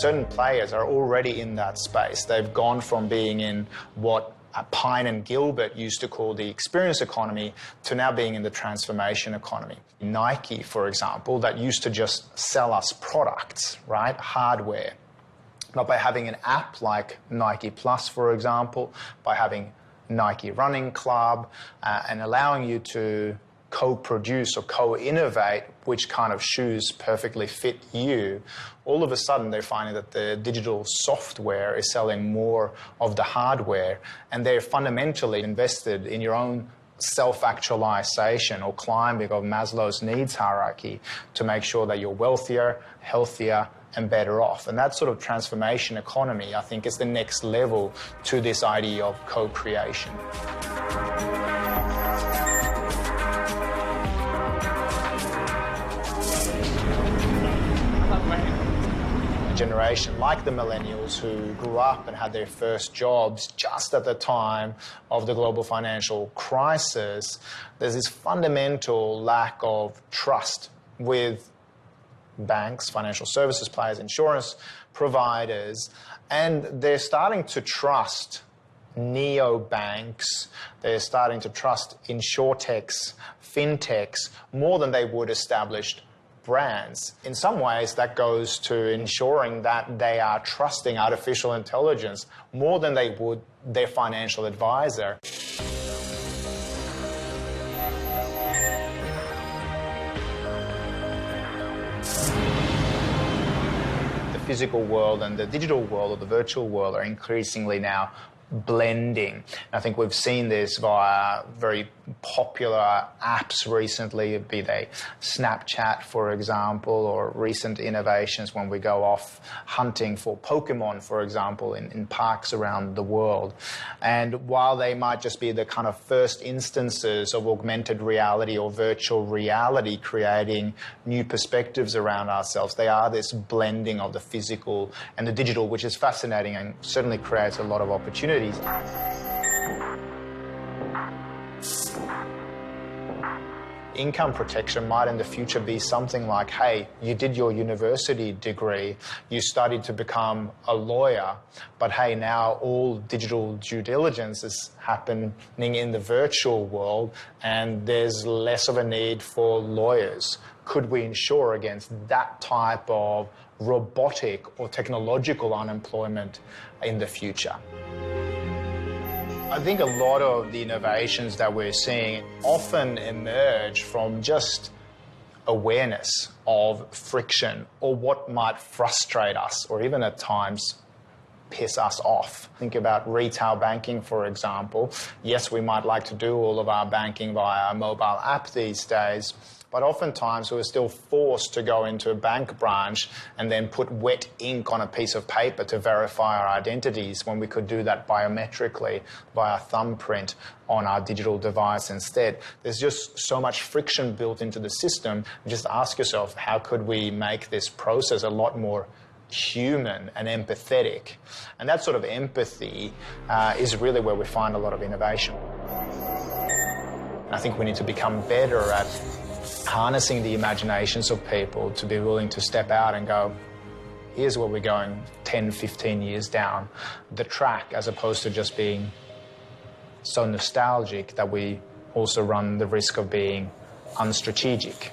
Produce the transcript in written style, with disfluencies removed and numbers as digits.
certain players are already in that space. They've gone from being in what Pine and Gilbert used to call the experience economy to now being in the transformation economy. Nike, for example, that used to just sell us products, right, hardware. But by having an app like Nike Plus, for example, by having Nike Running Club, and allowing you to co-produce or co-innovate which kind of shoes perfectly fit you, all of a sudden they're finding that the digital software is selling more of the hardware, and they're fundamentally invested in your own self-actualization or climbing of Maslow's needs hierarchy to make sure that you're wealthier, healthier, and better off. And that sort of transformation economy, I think, is the next level to this idea of co-creation. A generation like the millennials who grew up and had their first jobs just at the time of the global financial crisis, there's this fundamental lack of trust with banks, financial services players, insurance providers, and they're starting to trust neobanks, they're starting to trust insurtechs, fintechs, more than they would established brands. In some ways, that goes to ensuring that they are trusting artificial intelligence more than they would their financial advisor. The physical world and the digital world or the virtual world are increasingly now blending. I think we've seen this via very popular apps recently, be they Snapchat, for example, or recent innovations when we go off hunting for Pokemon, for example, in parks around the world. And while they might just be the kind of first instances of augmented reality or virtual reality creating new perspectives around ourselves, they are this blending of the physical and the digital, which is fascinating and certainly creates a lot of opportunities. Income protection might in the future be something like, hey, you did your university degree, you studied to become a lawyer, but hey, now all digital due diligence is happening in the virtual world and there's less of a need for lawyers. Could we insure against that type of robotic or technological unemployment in the future? I think a lot of the innovations that we're seeing often emerge from just awareness of friction or what might frustrate us or even at times piss us off. Think about retail banking, for example. Yes, we might like to do all of our banking via a mobile app these days, but oftentimes we're still forced to go into a bank branch and then put wet ink on a piece of paper to verify our identities when we could do that biometrically via thumbprint on our digital device instead. There's just so much friction built into the system. Just ask yourself, how could we make this process a lot more human and empathetic? And that sort of empathy is really where we find a lot of innovation. I think we need to become better at harnessing the imaginations of people to be willing to step out and go, here's where we're going 10, 15 years down the track, as opposed to just being so nostalgic that we also run the risk of being unstrategic.